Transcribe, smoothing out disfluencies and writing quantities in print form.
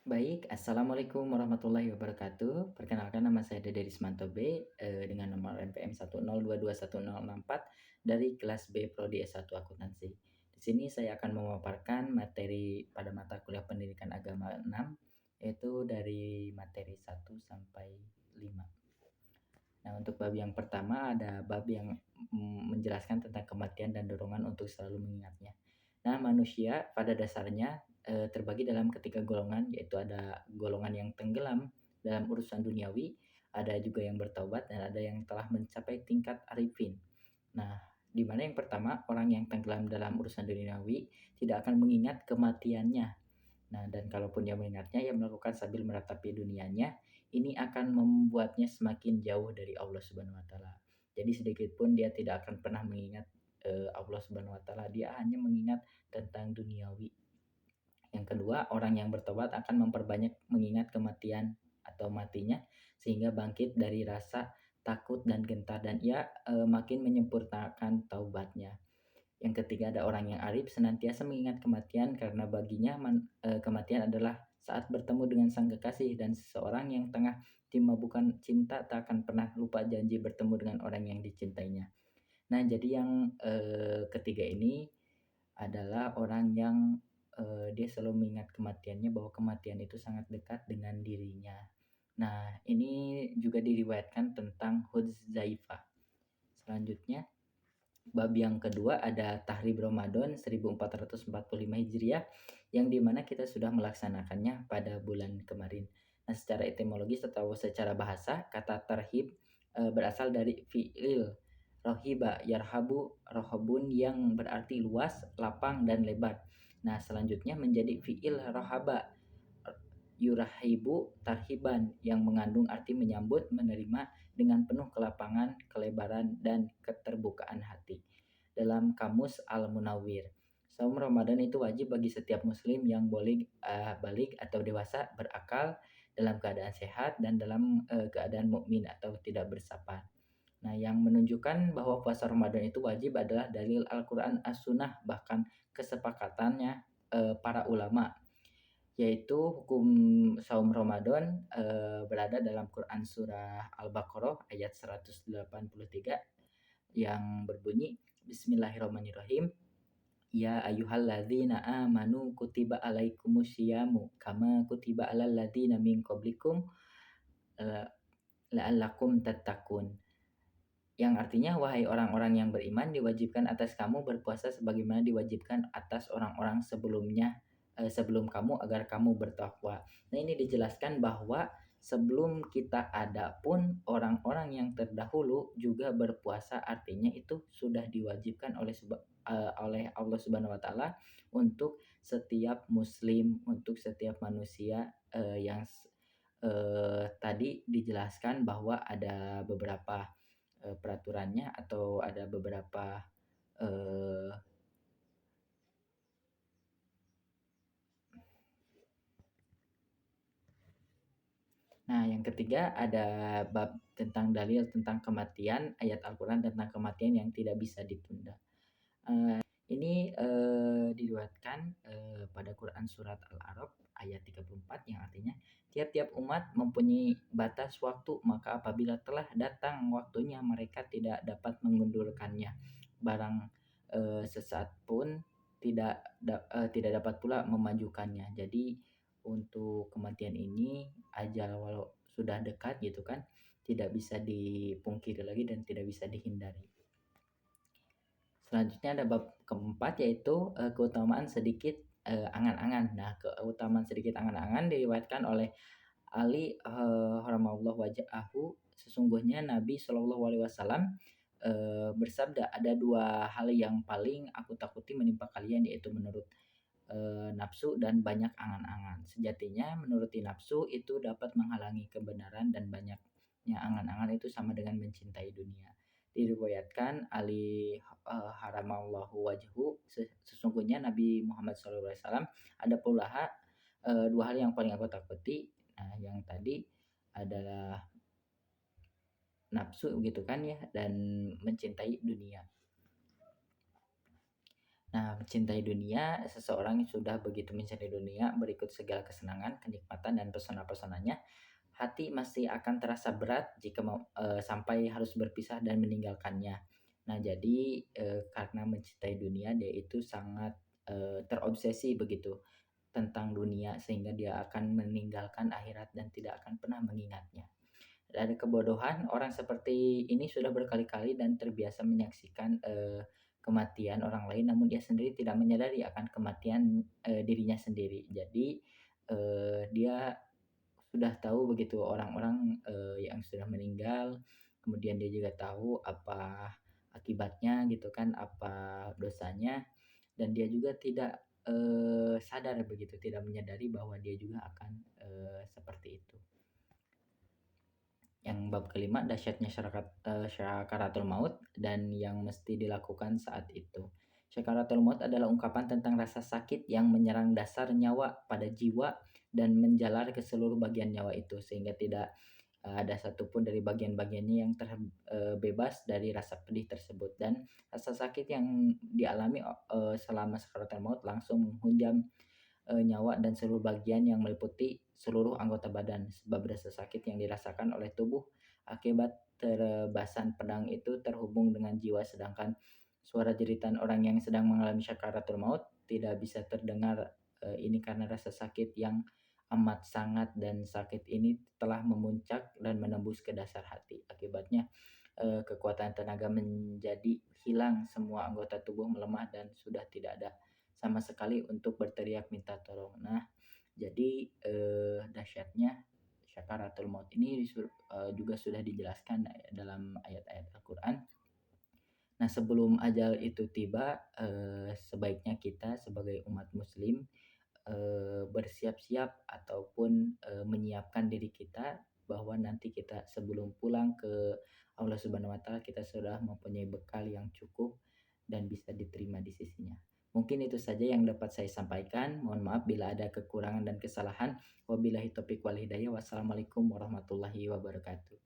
Baik, assalamualaikum warahmatullahi wabarakatuh. Perkenalkan nama saya Dede Rismanto B dengan nomor NPM 102210064 dari kelas B Prodi S1 Akuntansi. Di sini saya akan memaparkan materi pada mata kuliah Pendidikan Agama 6 yaitu dari materi 1 sampai 5. Nah, untuk bab yang pertama ada bab yang menjelaskan tentang kematian dan dorongan untuk selalu mengingatnya. Nah, manusia pada dasarnya terbagi dalam ketiga golongan, yaitu ada golongan yang tenggelam dalam urusan duniawi, ada juga yang bertaubat dan ada yang telah mencapai tingkat arifin. Nah, di mana yang pertama, orang yang tenggelam dalam urusan duniawi tidak akan mengingat kematiannya. Nah, dan kalaupun dia mengingatnya, ia melakukan sambil meratapi dunianya, ini akan membuatnya semakin jauh dari Allah Subhanahu wa taala. Jadi sedikit pun dia tidak akan pernah mengingat Allah Subhanahu wa taala, dia hanya mengingat tentang duniawi. Yang kedua, orang yang bertobat akan memperbanyak mengingat kematian atau matinya sehingga bangkit dari rasa takut dan gentar dan ia makin menyempurnakan taubatnya. Yang ketiga ada orang yang arif senantiasa mengingat kematian karena baginya kematian adalah saat bertemu dengan sang kekasih dan seseorang yang tengah dimabukkan cinta tak akan pernah lupa janji bertemu dengan orang yang dicintainya. Nah, jadi yang ketiga ini adalah orang yang dia selalu mengingat kematiannya bahwa kematian itu sangat dekat dengan dirinya. Nah, ini juga diriwayatkan tentang Hudzaifah. Selanjutnya bab yang kedua ada Tahrim Ramadan 1445 Hijriah yang dimana kita sudah melaksanakannya pada bulan kemarin. Nah, secara etimologis atau secara bahasa, kata tarhib berasal dari fi'il rohiba yarhabu rohobun yang berarti luas, lapang, dan lebar. Nah, selanjutnya menjadi fi'il rohaba yurahibu tarhiban yang mengandung arti menyambut, menerima dengan penuh kelapangan, kelebaran, dan keterbukaan hati. Dalam kamus Al-Munawwir, saum Ramadan itu wajib bagi setiap muslim yang boleh balik atau dewasa, berakal, dalam keadaan sehat dan dalam keadaan mukmin atau tidak bersafar. Nah, yang menunjukkan bahwa puasa Ramadan itu wajib adalah dalil Al-Quran As-Sunnah, bahkan kesepakatannya para ulama, yaitu hukum saum Ramadan berada dalam Quran surah Al-Baqarah ayat 183 yang berbunyi Bismillahirrahmanirrahim. Ya ayyuhalladzina amanu kutiba alaikumusyiyamu kama kutiba alal ladzina min qablikum la'allakum tattaqun. Yang artinya, wahai orang-orang yang beriman, diwajibkan atas kamu berpuasa sebagaimana diwajibkan atas orang-orang sebelumnya sebelum kamu agar kamu bertakwa. Nah, ini dijelaskan bahwa sebelum kita ada pun orang-orang yang terdahulu juga berpuasa, artinya itu sudah diwajibkan oleh Allah Subhanahu wa taala untuk setiap muslim, untuk setiap manusia yang tadi dijelaskan bahwa ada beberapa peraturannya atau ada beberapa eh, nah, yang ketiga ada bab tentang dalil tentang kematian, ayat Al-Quran tentang kematian yang tidak bisa ditunda. Ini diriwayatkan pada Quran surat Al-A'raf ayat 34 yang artinya tiap-tiap umat mempunyai batas waktu, maka apabila telah datang waktunya mereka tidak dapat mengundurkannya. Barang sesaat pun tidak dapat pula memajukannya. Jadi untuk kematian ini ajal walau sudah dekat gitu kan, tidak bisa dipungkiri lagi dan tidak bisa dihindari. Selanjutnya ada bab keempat yaitu keutamaan sedikit angan-angan. Nah, keutamaan sedikit angan-angan diriwayatkan oleh Ali rahimallahu wajahahu, sesungguhnya Nabi Shallallahu alaihi wasallam bersabda, ada dua hal yang paling aku takuti menimpa kalian, yaitu menurut nafsu dan banyak angan-angan. Sejatinya menuruti nafsu itu dapat menghalangi kebenaran dan banyaknya angan-angan itu sama dengan mencintai dunia. Diriwayatkan Ali haramallahu wajhu, sesungguhnya Nabi Muhammad SAW ada pula dua hal yang paling aku takuti. Nah, yang tadi adalah nafsu gitu kan ya, dan mencintai dunia. Nah, mencintai dunia, seseorang yang sudah begitu mencintai dunia, berikut segala kesenangan, kenikmatan, dan pesona-pesonanya, hati masih akan terasa berat jika sampai harus berpisah dan meninggalkannya. Nah, jadi, karena mencintai dunia, dia itu sangat, terobsesi begitu tentang dunia, sehingga dia akan meninggalkan akhirat dan tidak akan pernah mengingatnya. Dari kebodohan, orang seperti ini sudah berkali-kali dan terbiasa menyaksikan, kematian orang lain, namun dia sendiri tidak menyadari akan kematian, dirinya sendiri. Jadi, dia sudah tahu begitu orang-orang, yang sudah meninggal, kemudian dia juga tahu apa akibatnya gitu kan, apa dosanya, dan dia juga tidak, sadar begitu, tidak menyadari bahwa dia juga akan, seperti itu. Yang bab kelima, dahsyatnya syakaratul maut dan yang mesti dilakukan saat itu. Syakaratul maut adalah ungkapan tentang rasa sakit yang menyerang dasar nyawa pada jiwa dan menjalar ke seluruh bagian nyawa itu, sehingga tidak, ada satupun dari bagian-bagiannya yang bebas dari rasa pedih tersebut, dan rasa sakit yang dialami selama sakaratul maut langsung menghunjam nyawa dan seluruh bagian yang meliputi seluruh anggota badan, sebab rasa sakit yang dirasakan oleh tubuh akibat terebasan pedang itu terhubung dengan jiwa, sedangkan suara jeritan orang yang sedang mengalami syakaratul maut tidak bisa terdengar. Ini karena rasa sakit yang amat sangat, dan sakit ini telah memuncak dan menembus ke dasar hati. Akibatnya kekuatan tenaga menjadi hilang, semua anggota tubuh melemah dan sudah tidak ada sama sekali untuk berteriak minta tolong. Nah, jadi, dahsyatnya syakaratul maut ini juga sudah dijelaskan dalam ayat-ayat Al-Qur'an. Nah, sebelum ajal itu tiba, sebaiknya kita sebagai umat muslim, bersiap-siap ataupun, menyiapkan diri kita bahwa nanti kita sebelum pulang ke Allah Subhanahu wa taala, kita sudah mempunyai bekal yang cukup dan bisa diterima di sisinya. Mungkin itu saja yang dapat saya sampaikan. Mohon maaf bila ada kekurangan dan kesalahan. Wabillahi taufiq wal hidayah. Wassalamualaikum warahmatullahi wabarakatuh.